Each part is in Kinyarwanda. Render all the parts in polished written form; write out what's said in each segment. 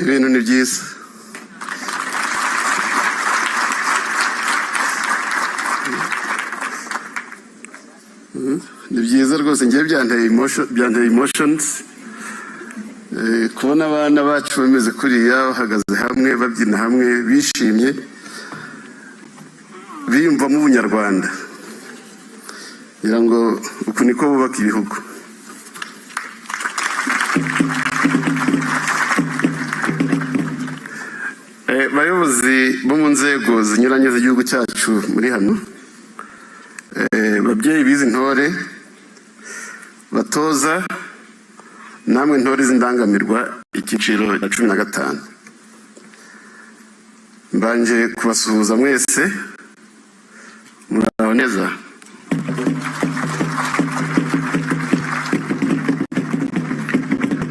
ibintu ni byiza. Ni byiza rwose, ngiye byanteye emotions kubona abana bacu bameze kuriya, bahagaze hamwe, babyina hamwe, bishimye, biyumvamo ubunyarwanda. ngira ngo uku niko bubaka ibihugu. Bayobozi bo mu nzego zinyuranye z'igihugu cyacu muri hano, babyeyi bizi ntore, batoza namwe ntore z'indangamirwa icyiciro cya 15, mbanje kubasuhuza mwese. Muraho neza?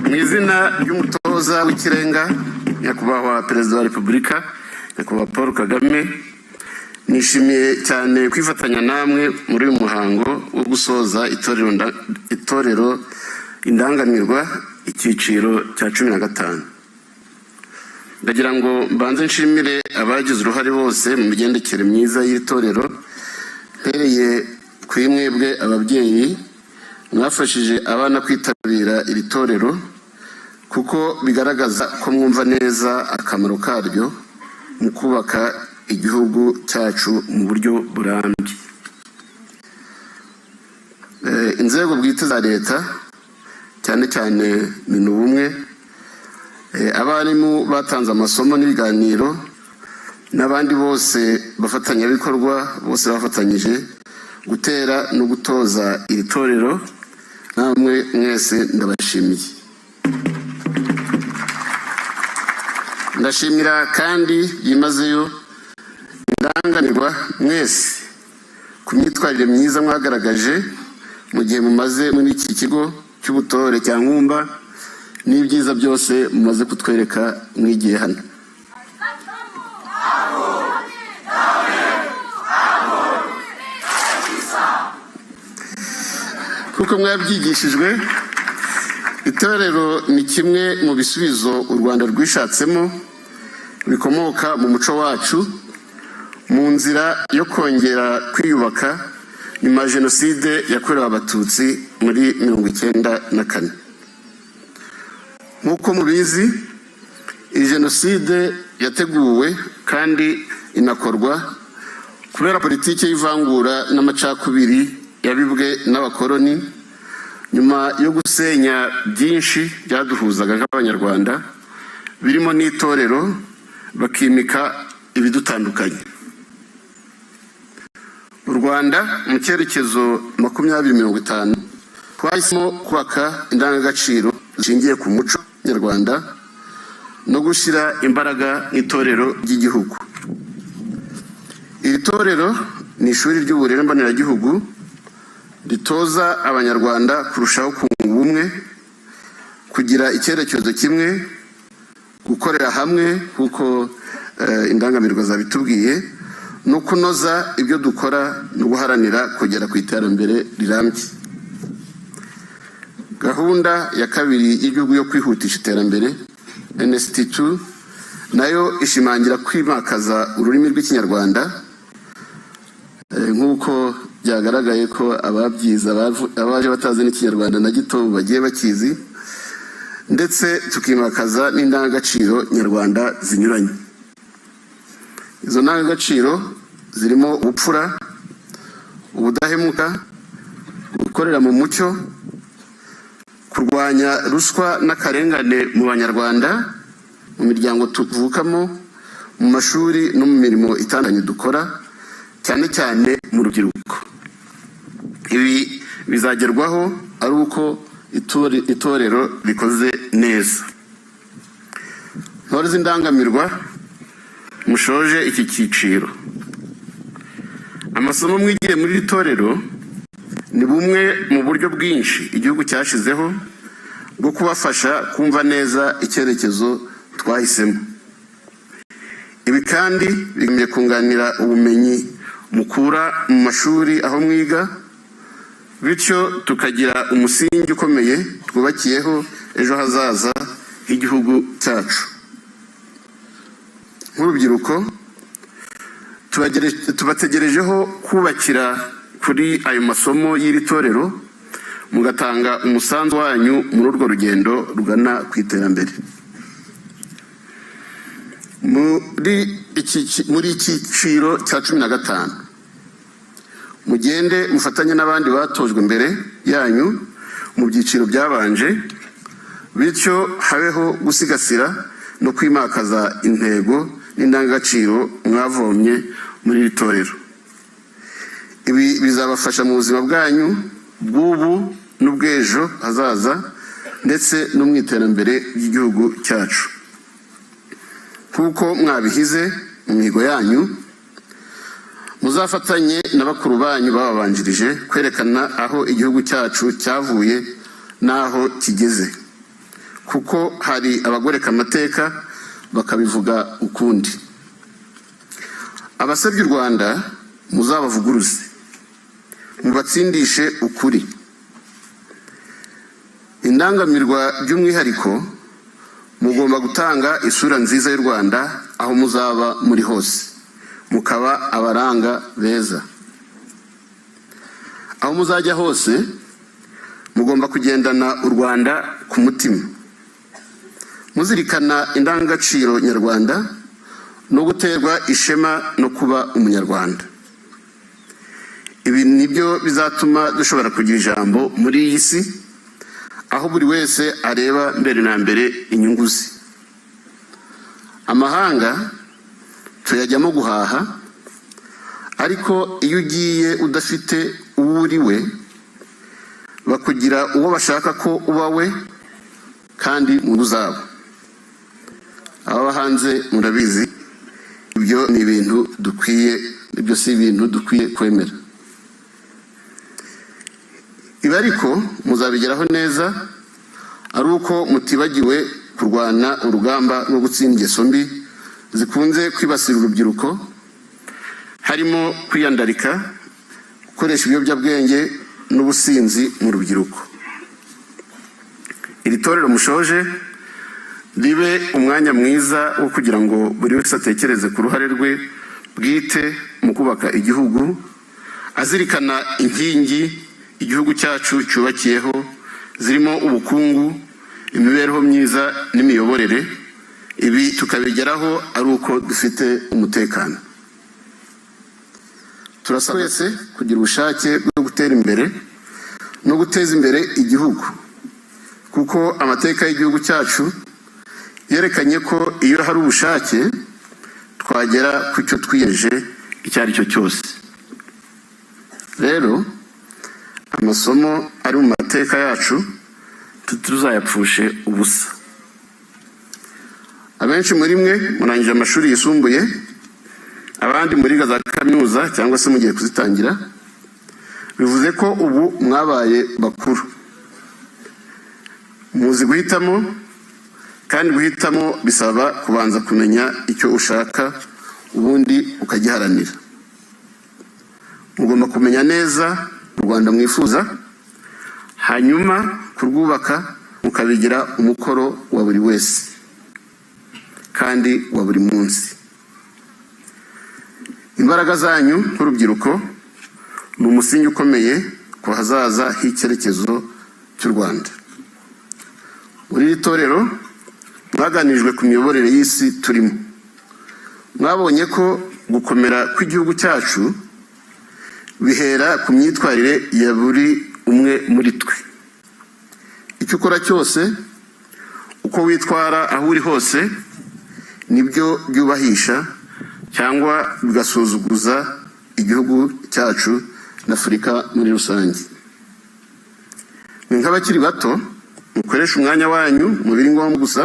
Mu izina ry'umutoza w'ikirenga nyakubahwa Perezida wa Repubulika nyakubahwa Paul Kagame, nishimiye cyane kwifatanya namwe muri uyu muhango wo gusoza itorero indangamirwa icyiciro cya 15. ndagira ngo mbanze nshimire abagize uruhare bose mu migendekere myiza y'itorero, mpereye kuri mwebwe ababyeyi mwafashije abana kwitabira iri torero, kuko bigaragaza ko mwumva neza akamaro karyo mu kubaka igihugu cyacu mu buryo burambye. Inzego bwite za leta cyane cyane Minubumwe, abarimu batanze amasomo n'ibiganiro, n'abandi bose bafatanyabikorwa bose bafatanyije gutera no gutoza iri torero, namwe mwese ndabashimiye. Ndashimira kandi byimazeyo indangamirwa mwese ku myitwarire myiza mwagaragaje mu gihe mumaze muri iki kigo cy'ubutore cya Nkumba, n'ibyiza byose mumaze kutwereka mwigiye hano. Kuko mwabyigishijwe, itorero ni kimwe mu bisubizo u Rwanda rwishatsemo bikomoka mu muco wacu, mu nzira yo kongera kwiyubaka nyuma ya Jenoside yakorewe Abatutsi muri 1994. Nk'uko mubizi, iyi Jenoside yateguwe kandi inakorwa kubera politiki y'ivangura n'amacakubiri yabibwe n'abakoloni, nyuma yo gusenya byinshi byaduhuzaga nk'abanyarwanda birimo n'itorero, bakimika ibidutandukanye. U Rwanda mu cyerekezo 2050 twahisemo kubaka indangagaciro zishingiye ku muco nyarwanda no gushyira imbaraga itorero ry'igihugu. Iri torero ni ishuri ry'uburere mboneragihugu ritoza abanyarwanda kurushaho kunga ubumwe, kugira icyerekezo kimwe, gukorera hamwe kuko indangamirwa zabitubwiye, no kunoza ibyo dukora no guharanira kugera ku iterambere rirambye. Gahunda ya kabiri y'igihugu yo kwihutisha iterambere NST2 nayo ishimangira kwimakaza ururimi rw'ikinyarwanda, nk'uko byagaragaye ko ababyiza abaje batazi n'ikinyarwanda na gito bagiye bakizi, ndetse tukimakaza n'indangagaciro nyarwanda zinyuranye. Izo ndangagaciro zirimo ubupfura, ubudahemuka, gukorera mu mucyo, kurwanya ruswa n'akarengane mu banyarwanda, mu miryango tuvukamo, mu mashuri no mu mirimo itandukanye dukora, cyane cyane mu rubyiruko. Ibi bizagerwaho ari uko itorero rikoze neza. Ntore z'indangamirwa mushoje iki cyiciro, amasomo mwigiye muri iri torero ni bumwe mu buryo bwinshi igihugu cyashizeho bwo kubafasha kumva neza icyerekezo twahisemo. Ibi kandi bigamije kunganira ubumenyi mukura mu mashuri aho mwiga, bityo tukagira umusingi ukomeye twubakiyeho ejo hazaza h'igihugu cyacu. nk'urubyiruko tubategerejeho kubakira kuri ayo masomo y'iri torero, mugatanga umusanzu wanyu muri urwo rugendo rugana ku iterambere. Muri iki cyiciro cya 15 mugende mufatanye n'abandi batojwe mbere yanyu mu byiciro byabanje, bityo habeho gusigasira no kwimakaza intego n'indangagaciro mwavomye muri iri torero. Ibi bizabafasha mu buzima bwanyu bw'ubu n'ubw'ejo hazaza, ndetse no mu iterambere ry'igihugu cyacu. Kuko mwabihize mu mihigo yanyu, muzafatanye na bakuru banyu bababanjirije kwerekana aho igihugu cyacu cyavuye n'aho kigeze, kuko hari abagoreka amateka bakabivuga ukundi. Abasabye u Rwanda muzabavuguruze, mubatsindishe ukuri. Indangamirwa by'umwihariko mugomba gutanga isura nziza y'u Rwanda aho muzaba muri hose, mukaba abaranga beza. Aho muzajya hose mugomba kugendana u Rwanda ku mutima, muzirikana indangagaciro nyarwanda no guterwa ishema no kuba umunyarwanda. Ibi nibyo bizatuma dushobora kugira ijambo muri iyi si, aho buri wese areba mbere na mbere inyungu ze. Amahanga tuyajyamo guhaha, ariko iyo ugiye udafite uwo uri we, bakugira uwo bashaka ko uba we kandi mu uzabo. Ababa hanze murabizi, ibyo ni ibintu dukwiye, ibyo si ibintu dukwiye kwemera. Ibi ariko muzabigeraho neza ari uko mutibagiwe kurwana urugamba rwo gutsinda ingeso mbi zikunze kwibasira urubyiruko, harimo kwiyandarika, gukoresha ibiyobyabwenge n'ubusinzi mu rubyiruko. Iri torero mushoje ribe umwanya mwiza wo kugira ngo buri wese atekereze ku ruhare rwe bwite mu kubaka igihugu, azirikana inkingi igihugu cyacu cyubakiyeho zirimo ubukungu, imibereho myiza n'imiyoborere. Ibi tukabigeraho ari uko dufite umutekano. Turasaba twese kugira ubushake bwo gutera imbere no guteza imbere igihugu, kuko amateka y'igihugu cyacu yerekanye ko iyo hari ubushake twagera ku cyo twiyemeje icyo ari cyo cyose. Rero amasomo ari mu mateka yacu tuzayapfushe ubusa. Abenshi muri mwe murangije amashuri yisumbuye, abandi muri za kaminuza cyangwa se mugiye kuzitangira. Bivuze ko ubu mwabaye bakuru, muzi guhitamo, kandi guhitamo bisaba kubanza kumenya icyo ushaka ubundi ukagiharanira. Mugomba kumenya neza u Rwanda mwifuza, hanyuma kurwubaka mukabigira umukoro wa buri wese kandi wa buri munsi. Imbaraga zanyu nk'urubyiruko ni umusingi ukomeye ku hazaza h'icyerekezo cy'u Rwanda. Muri iri torero mwaganijwe ku miyoborere y'isi turimo. Mwabonye ko gukomera kw'igihugu cyacu bihera ku myitwarire ya buri umwe muri twe. Icyo ukora cyose, uko witwara aho uri hose, nibyo byubahisha cyangwa bigasuzuguza igihugu cyacu na Afurika muri rusange. Nk'abakiri bato, mukoresha umwanya wanyu mu biri ngombwa gusa.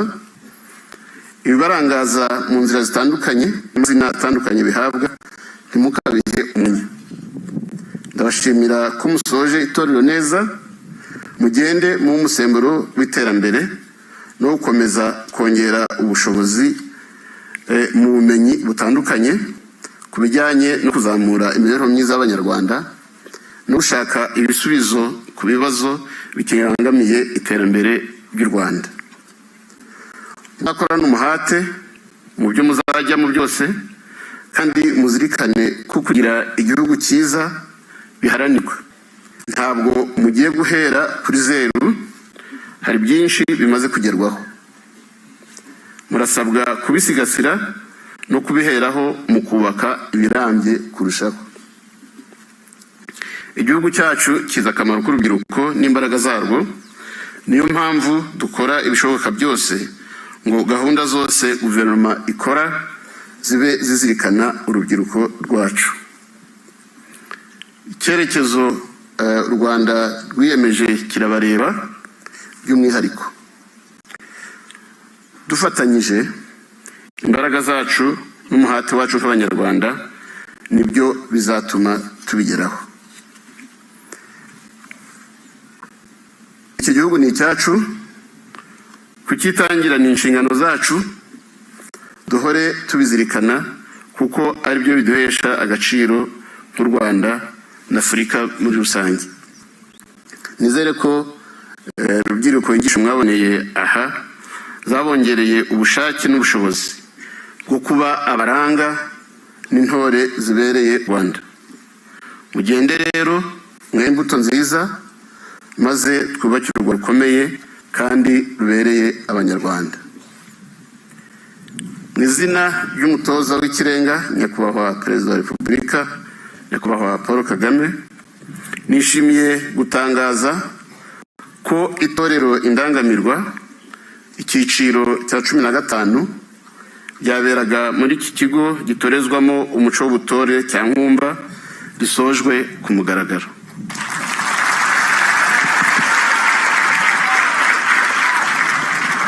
Ibibarangaza mu nzira zitandukanye, amazina atandukanye bihabwa, ntimukabihe umwanya. Ndabashimira ko musoje itorero neza, mugende mu musemburo w'iterambere no gukomeza kongera ubushobozi mu bumenyi butandukanye ku bijyanye no kuzamura imibereho myiza y'Abanyarwanda no gushaka ibisubizo ku bibazo bikibangamiye iterambere ry'u Rwanda. Mwakorana umuhate mu byo muzajyamo byose, kandi muzirikane ko kugira igihugu cyiza biharanirwa. Ntabwo mugiye guhera kuri zeru, hari byinshi bimaze kugerwaho. Murasabwa kubisigasira no kubiheraho mu kubaka ibirambye kurushaho. Igihugu cyacu kiza akamaro k'urubyiruko n'imbaraga zarwo, niyo mpamvu dukora ibishoboka byose ngo gahunda zose guverinoma ikora zibe zizirikana urubyiruko rwacu. Icyerekezo u Rwanda rwiyemeje kirabareba by'umwihariko. Dufatanyije imbaraga zacu n'umuhate wacu nk'Abanyarwanda nibyo bizatuma tubigeraho. Iki gihugu ni icyacu, kukitangira ni inshingano zacu, duhore tubizirikana kuko ari byo biduhesha agaciro nk'u Rwanda na Afurika muri rusange. Nizere ko urubyiruko inyigisho mwaboneye aha zabongereye ubushake n'ubushobozi bwo kuba abaranga n'intore zibereye u Rwanda. Mugende rero mwe imbuto nziza, maze twubake u Rwanda rukomeye kandi rubereye Abanyarwanda. Mu izina ry'umutoza w'ikirenga Nyakubahwa Perezida wa Repubulika, Nyakubahwa Paul Kagame, nishimiye gutangaza ko itorero Indangamirwa icyiciro cya 15 byaberaga muri iki kigo gitorezwamo umuco w'ubutore cya Nkumba risojwe ku mugaragaro.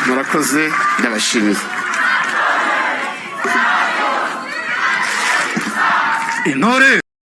Murakoze, ndabashimiye. Intore